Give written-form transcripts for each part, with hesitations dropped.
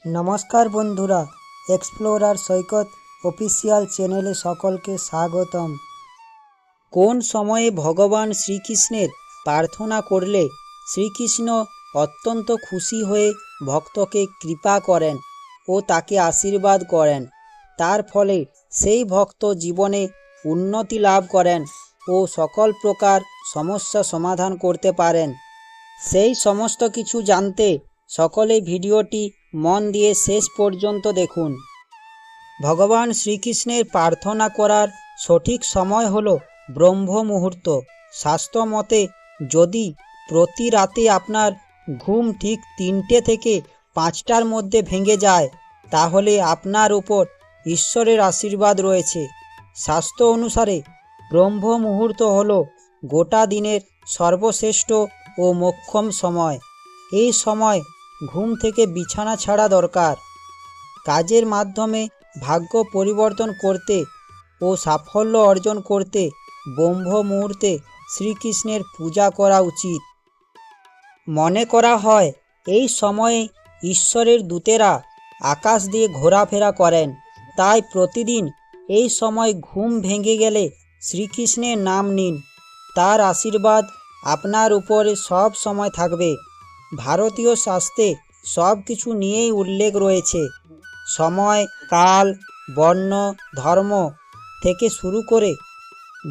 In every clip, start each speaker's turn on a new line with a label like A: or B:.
A: নমস্কার বন্ধুরা, এক্সপ্লোরার সৈকত অফিসিয়াল চ্যানেলে সকলকে স্বাগতম। কোন সময়ে ভগবান শ্রীকৃষ্ণের প্রার্থনা করলে শ্রীকৃষ্ণ অত্যন্ত খুশি হয়ে ভক্তকে কৃপা করেন ও তাকে আশীর্বাদ করেন, তার ফলে সেই ভক্ত জীবনে উন্নতি লাভ করেন ও সকল প্রকার সমস্যা সমাধান করতে পারেন। সেই সমস্ত কিছু জানতে সকলে ভিডিওটি মন দিয়ে শেষ পর্যন্ত দেখুন। ভগবান শ্রীকৃষ্ণের প্রার্থনা করার সঠিক সময় হল ব্রহ্ম মুহূর্ত। শাস্ত্র মতে যদি প্রতি রাতে আপনার ঘুম ঠিক 3টে থেকে 5টার মধ্যে ভেঙে যায়, তাহলে আপনার উপর ঈশ্বরের আশীর্বাদ রয়েছে। শাস্ত্র অনুসারে ব্রহ্ম মুহূর্ত হল গোটা দিনের সর্বশ্রেষ্ঠ ও মোক্ষম সময়। এই সময় ঘুম থেকে বিছানা ছাড়া দরকার। কাজের মাধ্যমে ভাগ্য পরিবর্তন করতে ও সাফল্য অর্জন করতে ব্রহ্ম মুহূর্তে শ্রীকৃষ্ণের পূজা করা উচিত। মনে করা হয় এই সময়ে ঈশ্বরের দূতেরা আকাশ দিয়ে ঘোরাফেরা করেন, তাই প্রতিদিন এই সময় ঘুম ভেঙে গেলে শ্রীকৃষ্ণের নাম নিন। তার আশীর্বাদ আপনার উপরে সব সময় থাকবে। ভারতীয় শাস্ত্রে সব কিছু নিয়েই উল্লেখ রয়েছে। সময়, কাল, বর্ণ, ধর্ম থেকে শুরু করে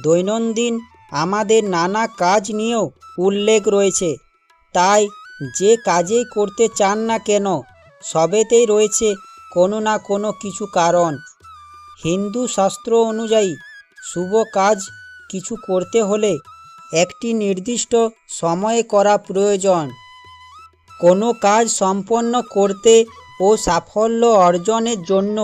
A: দৈনন্দিন আমাদের নানা কাজ নিয়েও উল্লেখ রয়েছে। তাই যে কাজেই করতে চান না কেন, সবেতেই রয়েছে কোনো না কোনো কিছু কারণ। হিন্দু শাস্ত্র অনুযায়ী শুভ কাজ কিছু করতে হলে একটি নির্দিষ্ট সময়ে করা প্রয়োজন। কোনো কাজ সম্পন্ন করতে ও সাফল্য অর্জনের জন্য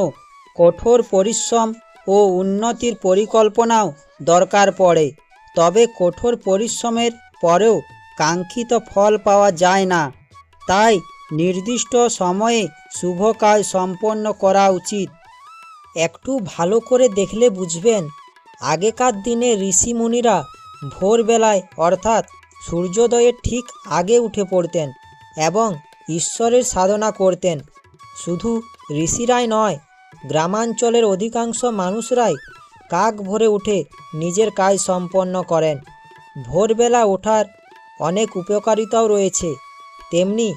A: কঠোর পরিশ্রম ও উন্নতির পরিকল্পনাও দরকার পড়ে। তবে কঠোর পরিশ্রমের পরেও কাঙ্ক্ষিত ফল পাওয়া যায় না। তাই নির্দিষ্ট সময়ে শুভ কাজ সম্পন্ন করা উচিত। একটু ভালো করে দেখলে বুঝবেন, আগেকার দিনে ঋষিমুনিরা ভোরবেলায় অর্থাৎ সূর্যোদয়ের ঠিক আগে উঠে পড়তেন এবং ঈশ্বরের সাধনা করতেন। শুধু ঋষিরাই নয়, গ্রামাঞ্চলের অধিকাংশ মানুষরাই কাক ভোরে উঠে নিজের কাজ সম্পন্ন করেন। ভোরবেলা ওঠার অনেক উপকারিতাও রয়েছে, তেমনি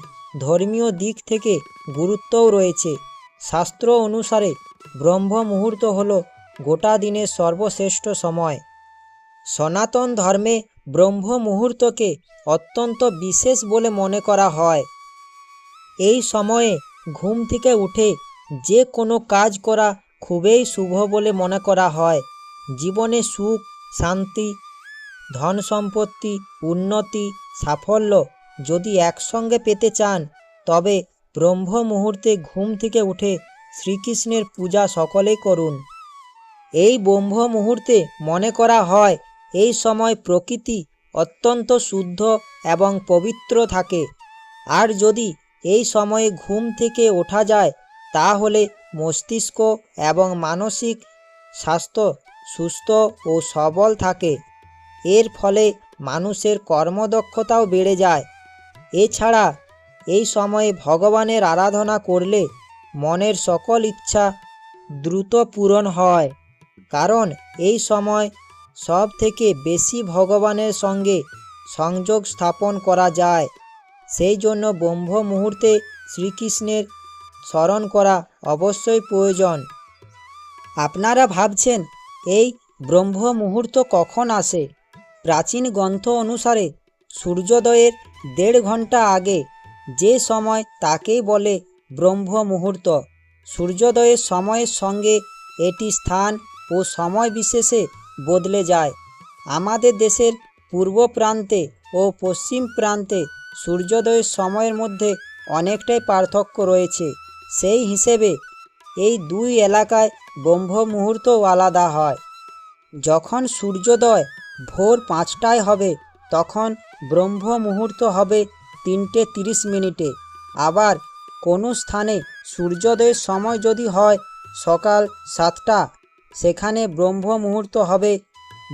A: ধর্মীয় দিক থেকে গুরুত্বও রয়েছে। শাস্ত্র অনুসারে ব্রহ্ম মুহূর্ত হল গোটা দিনের সর্বশ্রেষ্ঠ সময়। সনাতন ধর্মে ব্রহ্ম মুহূর্তকে অত্যন্ত বিশেষ বলে মনে করা হয়। এই সময়ে ঘুম থেকে উঠে যে কোনো কাজ করা খুবই শুভ বলে মনে করা হয়। জীবনে সুখ, শান্তি, ধন সম্পত্তি, উন্নতি, সাফল্য যদি একসঙ্গে পেতে চান, তবে ব্রহ্ম মুহূর্তে ঘুম থেকে উঠে শ্রীকৃষ্ণের পূজা সকলেই করুন। এই ব্রহ্ম মুহূর্তে মনে করা হয় এই সময় প্রকৃতি অত্যন্ত শুদ্ধ এবং পবিত্র থাকে। আর যদি এই সময়ে ঘুম থেকে ওঠা যায়, তাহলে মস্তিষ্ক এবং মানসিক স্বাস্থ্য সুস্থ ও সবল থাকে। এর ফলে মানুষের কর্মদক্ষতাও বেড়ে যায়। এছাড়া এই সময়ে ভগবানের আরাধনা করলে মনের সকল ইচ্ছা দ্রুত পূরণ হয়, কারণ এই সময় সব থেকে বেশি ভগবানের সঙ্গে সংযোগ স্থাপন করা যায়। সেই জন্য ব্রহ্ম মুহূর্তে শ্রীকৃষ্ণের স্মরণ করা অবশ্যই প্রয়োজন। আপনারা ভাবছেন এই ব্রহ্ম মুহূর্ত কখন আসে? প্রাচীন গ্রন্থ অনুসারে সূর্যোদয়ের 1.5 ঘন্টা আগে যে সময় তাকেই বলে ব্রহ্ম মুহূর্ত। সূর্যোদয়ের সময়ের সঙ্গে এটি স্থান ও সময় বিশেষে বদলে যায়। আমাদের দেশের পূর্ব প্রান্তে ও পশ্চিম প্রান্তে সূর্যোদয়ের সময়ের মধ্যে অনেকটাই পার্থক্য রয়েছে। সেই হিসেবে এই দুই এলাকায় ব্রহ্ম মুহূর্তও আলাদা হয়। যখন সূর্যোদয় ভোর 5টায় হবে, তখন ব্রহ্ম মুহূর্ত হবে 3:30। আবার কোনো স্থানে সূর্যোদয়ের সময় যদি হয় সকাল 7টা, সেখানে ব্রহ্ম মুহূর্ত হবে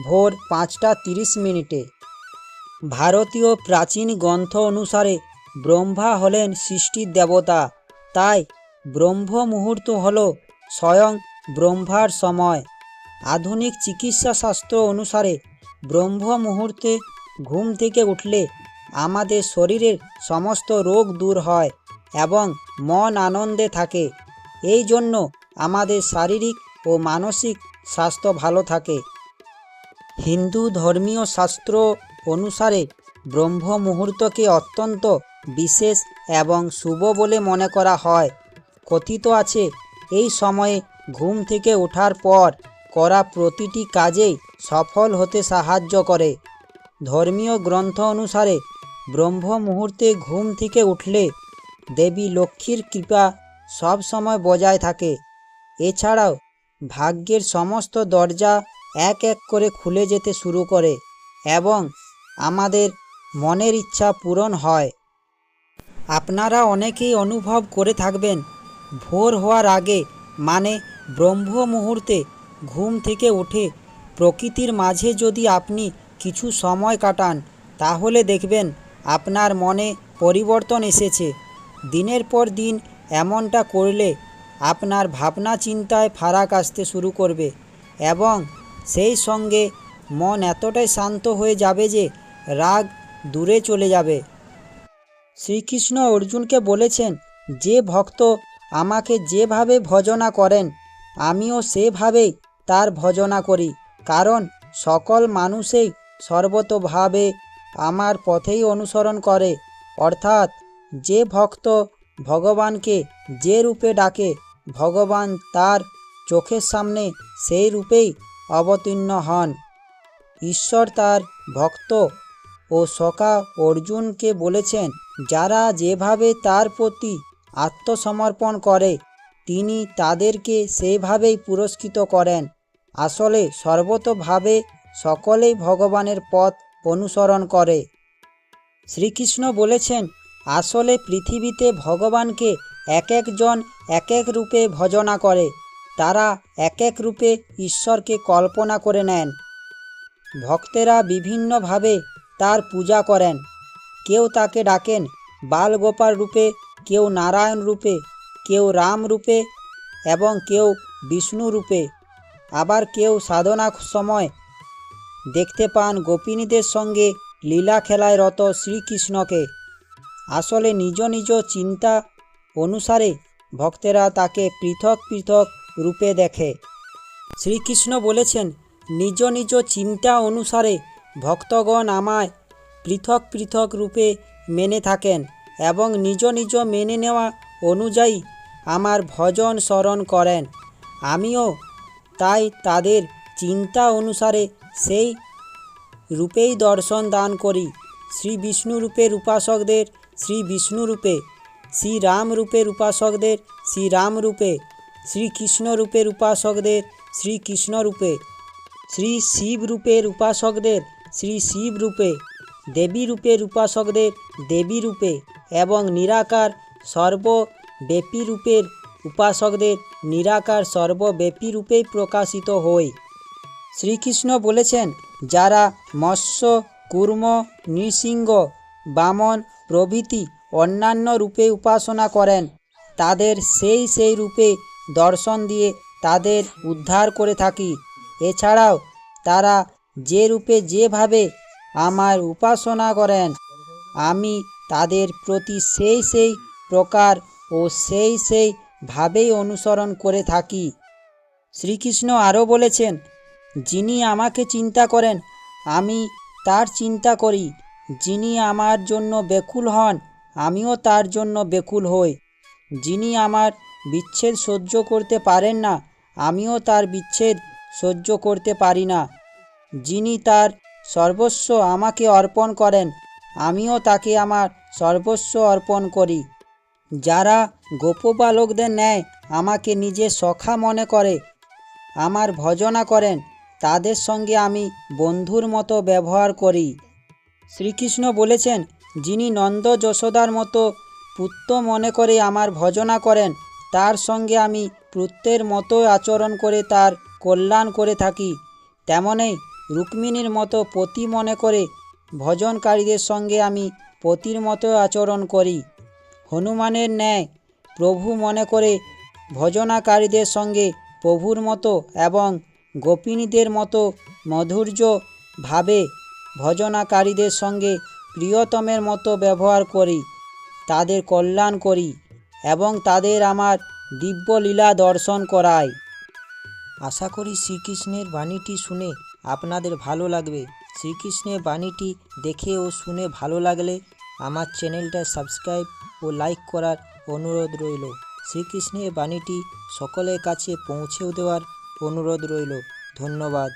A: ভোর 5:30। ভারতীয় প্রাচীন গ্রন্থ অনুসারে ব্রহ্মা হলেন সৃষ্টির দেবতা। তাই ব্রহ্ম মুহূর্ত হল স্বয়ং ব্রহ্মার সময়। আধুনিক চিকিৎসা শাস্ত্র অনুসারে ব্রহ্ম মুহূর্তে ঘুম থেকে উঠলে আমাদের শরীরের সমস্ত রোগ দূর হয় এবং মন আনন্দে থাকে। এই জন্য আমাদের শারীরিক ও মানসিক স্বাস্থ্য ভালো থাকে। হিন্দু ধর্মীয় শাস্ত্র অনুসারে ব্রহ্ম মুহূর্তকে অত্যন্ত বিশেষ এবং শুভ বলে মনে করা হয়। কথিত আছে, এই সময়ে ঘুম থেকে ওঠার পর করা প্রতিটি কাজেই সফল হতে সাহায্য করে। ধর্মীয় গ্রন্থ অনুসারে ব্রহ্ম মুহূর্তে ঘুম থেকে উঠলে দেবী লক্ষ্মীর কৃপা সব সময় বজায় থাকে। এছাড়াও ভাগ্যের সমস্ত দরজা এক এক করে খুলে যেতে শুরু করে এবং আমাদের মনের ইচ্ছা পূরণ হয়। আপনারা অনেকেই অনুভব করে থাকবেন, ভোর হওয়ার আগে মানে ব্রহ্ম মুহূর্তে ঘুম থেকে উঠে প্রকৃতির মাঝে যদি আপনি কিছু সময় কাটান, তাহলে দেখবেন আপনার মনে পরিবর্তন এসেছে। দিনের পর দিন এমনটা করলে আপনার ভাবনা চিন্তায় ফারাক আসতে শুরু করবে এবং সেই সঙ্গে মন এতটাই শান্ত হয়ে যাবে যে রাগ দূরে চলে যাবে। শ্রীকৃষ্ণ অর্জুনকে বলেছেন, যে ভক্ত আমাকে যেভাবে ভজনা করেন আমিও সেভাবেই তার ভজনা করি, কারণ সকল মানুষই সর্বতোভাবে আমার পথেই অনুসরণ করে। অর্থাৎ যে ভক্ত ভগবানকে যে রূপে ডাকে ভগবান তার চোখের সামনে সেই রূপেই অবতীর্ণ হন। ঈশ্বর তার ভক্ত ও সখা অর্জুনকে বলেছেন, যারা যেভাবে তার প্রতি আত্মসমর্পণ করে তিনি তাদেরকে সেইভাবেই পুরস্কৃত করেন। আসলে সর্বতোভাবে সকলেই ভগবানের পথ অনুসরণ করে। শ্রীকৃষ্ণ বলেছেন, আসলে পৃথিবীতে ভগবানকে এক একজন এক এক রূপে ভজনা করে। তারা এক এক রূপে ঈশ্বরকে কল্পনা করে নেন। ভক্তেরা বিভিন্নভাবে তার পূজা করেন। কেউ তাকে ডাকেন বালগোপাল রূপে, কেউ নারায়ণ রূপে, কেউ রাম রূপে এবং কেউ বিষ্ণু রূপে। আবার কেউ সাধনা সময় দেখতে পান গোপিনীদের সঙ্গে লীলা খেলায় রত শ্রীকৃষ্ণকে। আসলে নিজ নিজ চিন্তা অনুসারে ভক্তেরা তাকে পৃথক পৃথক রূপে দেখে। শ্রীকৃষ্ণ বলেছেন, নিজ নিজ চিন্তা অনুসারে ভক্তগণ আমায় পৃথক পৃথক রূপে মেনে থাকেন এবং নিজ নিজ মেনে নেওয়া অনুযায়ী আমার ভজন স্মরণ করেন। আমিও তাই তাদের চিন্তা অনুসারে সেই রূপেই দর্শন দান করি। শ্রী বিষ্ণু রূপের উপাসকদের শ্রী বিষ্ণু রূপে, শ্রী রাম রূপের উপাসকদের শ্রী রাম রূপে, শ্রীকৃষ্ণ রূপের উপাসকদের শ্রীকৃষ্ণ রূপে, শ্রী শিব রূপের উপাসকদের শ্রী শিব রূপে, দেবী রূপের উপাসকদের দেবী রূপে এবং নিরাকার সর্বব্যাপী রূপের উপাসকদের নিরাকার সর্বব্যাপী রূপেই প্রকাশিত হই। শ্রীকৃষ্ণ বলেছেন, যারা মৎস্য, কূর্ম, নৃসিংহ, বামন প্রভৃতি অন্যান্য রূপে উপাসনা করেন তাদের সেই সেই রূপে দর্শন দিয়ে তাদের উদ্ধার করে থাকি। এছাড়াও তারা যে রূপে যেভাবে আমার উপাসনা করেন আমি তাদের প্রতি সেই সেই প্রকার ও সেই সেই ভাবেই অনুসরণ করে থাকি। শ্রীকৃষ্ণ আরও বলেছেন, যিনি আমাকে চিন্তা করেন আমি তার চিন্তা করি, যিনি আমার জন্য ব্যাকুল হন আমিও তার জন্য ব্যাকুল হই, যিনি আমার বিচ্ছেদ সহ্য করতে পারেন না আমিও তার বিচ্ছেদ সহ্য করতে পারি না, যিনি তার সর্বস্ব আমাকে অর্পণ করেন আমিও তাকে আমার সর্বস্ব অর্পণ করি। যারা গোপবালকদের ন্যায় আমাকে নিজের সখা মনে করে আমার ভজনা করেন তাদের সঙ্গে আমি বন্ধুর মতো ব্যবহার করি। শ্রীকৃষ্ণ বলেছেন, যিনি নন্দ যশোদার মতো পুত্র মনে করে আমার ভজনা করেন তার সঙ্গে আমি পুত্রের মতো আচরণ করে তার কল্যাণ করে থাকি। তেমনই রুক্মিণীর মতো পতি মনে করে ভজনকারীদের সঙ্গে আমি পতির মতো আচরণ করি। হনুমানের ন্যায় প্রভু মনে করে ভজনাকারীদের সঙ্গে প্রভুর মতো এবং গোপিনীদের মতো মাধুর্য ভাবে ভজনাকারীদের সঙ্গে প্রিয়তমের মতো ব্যবহার করি, তাদের কল্যাণ করি এবং তাদের আমার দিব্যলীলা দর্শন করাই। আশা করি শ্রীকৃষ্ণের বাণীটি শুনে আপনাদের ভালো লাগবে। শ্রীকৃষ্ণের বাণীটি দেখে ও শুনে ভালো লাগলে আমার চ্যানেলটা সাবস্ক্রাইব ও লাইক করার অনুরোধ রইল। শ্রীকৃষ্ণের বাণীটি সকলের কাছে পৌঁছেও দেওয়ার অনুরোধ রইল। ধন্যবাদ।